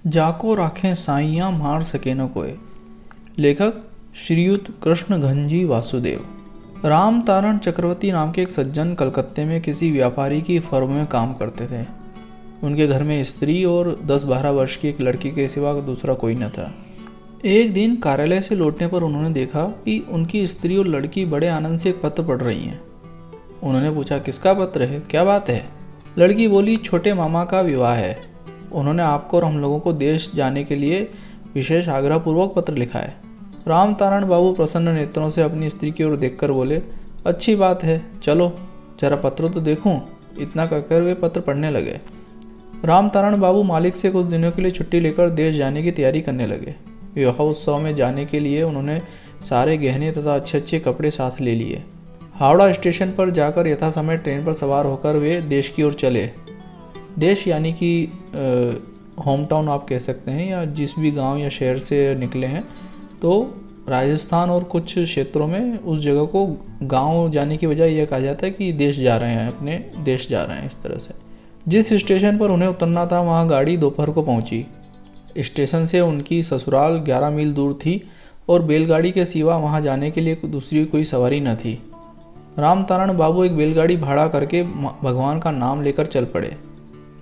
जाको राखें साइयाँ मार सके न कोय। लेखक श्रीयुत कृष्ण घनजी वासुदेव। राम तारण चक्रवर्ती नाम के एक सज्जन कलकत्ते में किसी व्यापारी की फर्म में काम करते थे। उनके घर में स्त्री और 10-12 वर्ष की एक लड़की के सिवा दूसरा कोई न था। एक दिन कार्यालय से लौटने पर उन्होंने देखा कि उनकी स्त्री और लड़की बड़े आनंद से एक पत्र पढ़ रही हैं। उन्होंने पूछा, किसका पत्र है, क्या बात है? लड़की बोली, छोटे मामा का विवाह है। उन्होंने आपको और हम लोगों को देश जाने के लिए विशेष आग्रहपूर्वक पत्र लिखा है। राम तारण बाबू प्रसन्न नेत्रों से अपनी स्त्री की ओर देखकर बोले, अच्छी बात है, चलो जरा पत्र तो देखूं। इतना कहकर वे पत्र पढ़ने लगे। राम तारण बाबू मालिक से कुछ दिनों के लिए छुट्टी लेकर देश जाने की तैयारी करने लगे। विवाह उत्सव में जाने के लिए उन्होंने सारे गहने तथा अच्छे अच्छे कपड़े साथ ले लिए। हावड़ा स्टेशन पर जाकर यथा समय ट्रेन पर सवार होकर वे देश की ओर चले। देश यानी कि होम टाउन आप कह सकते हैं, या जिस भी गांव या शहर से निकले हैं। तो राजस्थान और कुछ क्षेत्रों में उस जगह को गांव जाने की बजाय यह कहा जाता है कि देश जा रहे हैं, अपने देश जा रहे हैं। इस तरह से जिस स्टेशन पर उन्हें उतरना था वहाँ गाड़ी दोपहर को पहुँची। स्टेशन से उनकी ससुराल 11 मील दूर थी और बैलगाड़ी के सिवा वहाँ जाने के लिए दूसरी कोई सवारी न थी। राम तारण बाबू एक बैलगाड़ी भाड़ा करके भगवान का नाम लेकर चल पड़े।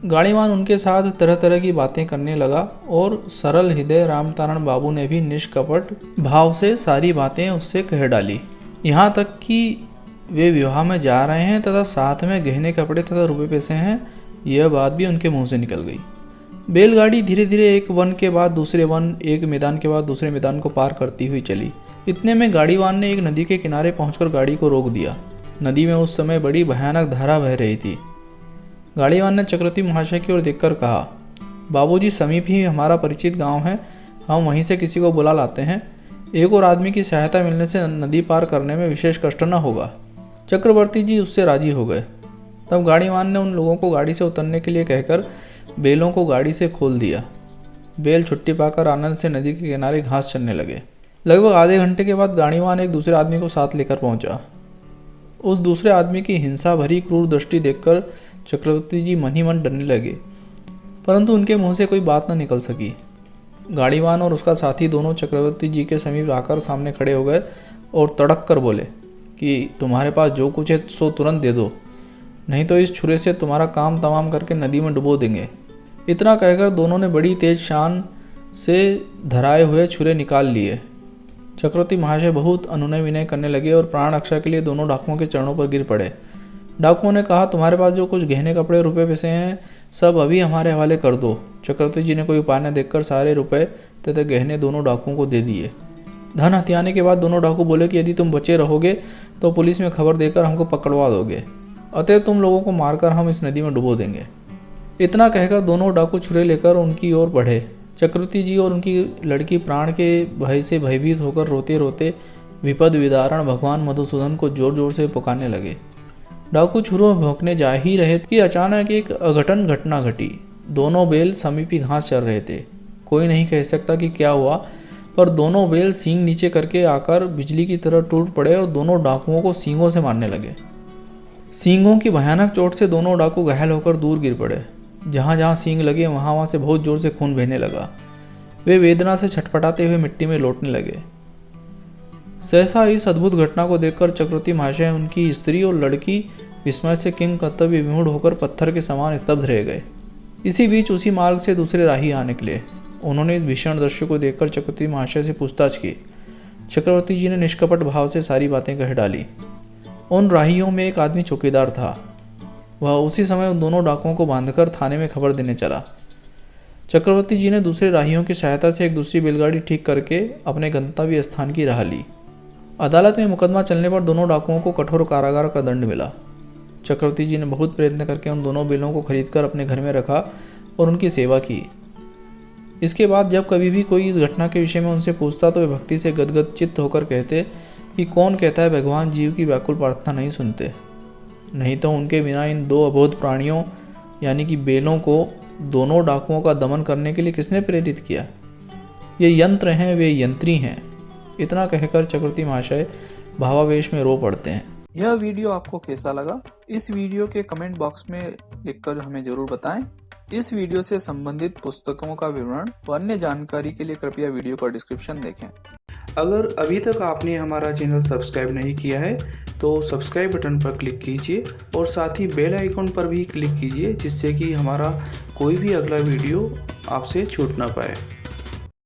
गाड़ीवान उनके साथ तरह तरह की बातें करने लगा और सरल हृदय राम तारण बाबू ने भी निष्कपट भाव से सारी बातें उससे कह डाली। यहाँ तक कि वे विवाह में जा रहे हैं तथा साथ में गहने कपड़े तथा रुपए पैसे हैं, यह बात भी उनके मुंह से निकल गई। बैलगाड़ी धीरे धीरे एक वन के बाद दूसरे वन, एक मैदान के बाद दूसरे मैदान को पार करती हुई चली। इतने में गाड़ीवान ने एक नदी के किनारे पहुंचकर गाड़ी को रोक दिया। नदी में उस समय बड़ी भयानक धारा बह रही थी। गाड़ीवान ने चक्रवर्ती महाशय की ओर देखकर कहा, बाबूजी, समीप ही हमारा परिचित गांव है, हम वहीं से किसी को बुला लाते हैं। एक और आदमी की सहायता मिलने से नदी पार करने में विशेष कष्ट न होगा। चक्रवर्ती जी उससे राजी हो गए। तब गाड़ीवान ने उन लोगों को गाड़ी से उतरने के लिए कहकर बैलों को गाड़ी से खोल दिया। बैल छुट्टी पाकर आनंद से नदी के किनारे घास चरने लगे। लगभग आधे घंटे के बाद गाड़ीवान एक दूसरे आदमी को साथ लेकर पहुंचा। उस दूसरे आदमी की हिंसा भरी क्रूर दृष्टि देखकर चक्रवर्ती जी मन ही मन डरने लगे, परंतु उनके मुंह से कोई बात न निकल सकी। गाड़ीवान और उसका साथी दोनों चक्रवर्ती जी के समीप आकर सामने खड़े हो गए और तड़क कर बोले कि तुम्हारे पास जो कुछ है सो तुरंत दे दो, नहीं तो इस छुरे से तुम्हारा काम तमाम करके नदी में डुबो देंगे। इतना कहकर दोनों ने बड़ी तेज शान से धराए हुए छुरे निकाल लिए। चक्रवर्ती महाशय बहुत अनुनय विनय करने लगे और प्राण रक्षा के लिए दोनों डाकुओं के चरणों पर गिर पड़े। डाकुओं ने कहा, तुम्हारे पास जो कुछ गहने कपड़े रुपए पैसे हैं सब अभी हमारे हवाले कर दो। चक्रवर्ती जी ने कोई उपाय न देखकर सारे रुपए तथा गहने दोनों डाकुओं को दे दिए। धन हथियाने के बाद दोनों डाकू बोले कि यदि तुम बचे रहोगे तो पुलिस में खबर देकर हमको पकड़वा दोगे, अतः तुम लोगों को मारकर हम इस नदी में डुबो देंगे। इतना कहकर दोनों डाकू छुरे लेकर उनकी ओर बढ़े। चक्रवर्ती जी और उनकी लड़की प्राण के भय से भयभीत होकर रोते रोते विपद विदारण भगवान मधुसूदन को जोर जोर से पुकारने लगे। डाकू छुरों में भौंकने जा ही रहे कि अचानक एक अघटन घटना घटी। दोनों बैल समीपी घास चर रहे थे। कोई नहीं कह सकता कि क्या हुआ, पर दोनों बैल सींग नीचे करके आकर बिजली की तरह टूट पड़े और दोनों डाकुओं को सींगों से मारने लगे। सींगों की भयानक चोट से दोनों डाकू घायल होकर दूर गिर पड़े। जहाँ जहाँ सींग लगे वहाँ से बहुत जोर से खून बहने लगा। वे वेदना से छटपटाते हुए मिट्टी में लौटने लगे। सहसा इस अद्भुत घटना को देखकर चक्रवर्ती महाशय, उनकी स्त्री और लड़की विस्मय से किंग कर्तव्य विमूढ़ होकर पत्थर के समान स्तब्ध रह गए। इसी बीच उसी मार्ग से दूसरे राही आ निकले। उन्होंने इस भीषण दृश्य को देखकर चक्रवर्ती महाशय से पूछताछ की। चक्रवर्ती जी ने निष्कपट भाव से सारी बातें कह डाली। उन राहियों में एक आदमी चौकीदार था। वह उसी समय उन दोनों डाकुओं को बांधकर थाने में खबर देने चला। चक्रवर्ती जी ने दूसरे राहियों की सहायता से एक दूसरी बैलगाड़ी ठीक करके अपने गंतव्य स्थान की राह ली। अदालत में मुकदमा चलने पर दोनों डाकुओं को कठोर कारागार का दंड मिला। चक्रवर्ती जी ने बहुत प्रयत्न करके उन दोनों बैलों को खरीदकर अपने घर में रखा और उनकी सेवा की। इसके बाद जब कभी भी कोई इस घटना के विषय में उनसे पूछता तो वे भक्ति से गदगद चित्त होकर कहते कि कौन कहता है भगवान जीव की व्याकुल प्रार्थना नहीं सुनते, नहीं तो उनके बिना इन दो अबोध प्राणियों यानी कि बैलों को दोनों डाकुओं का दमन करने के लिए किसने प्रेरित किया? ये यंत्र हैं, वे यंत्री हैं। इतना कहकर चक्रवर्ती महाशय भावावेश में रो पड़ते हैं। यह वीडियो आपको कैसा लगा? इस वीडियो के कमेंट बॉक्स में लिखकर हमें जरूर बताएं। इस वीडियो से संबंधित पुस्तकों का विवरण व अन्य जानकारी के लिए कृपया वीडियो का डिस्क्रिप्शन देखें। अगर अभी तक आपने हमारा चैनल सब्सक्राइब नहीं किया है तो सब्सक्राइब बटन पर क्लिक कीजिए और साथ ही बेल आइकन पर भी क्लिक कीजिए, जिससे कि हमारा कोई भी अगला वीडियो आपसे छूट ना पाए।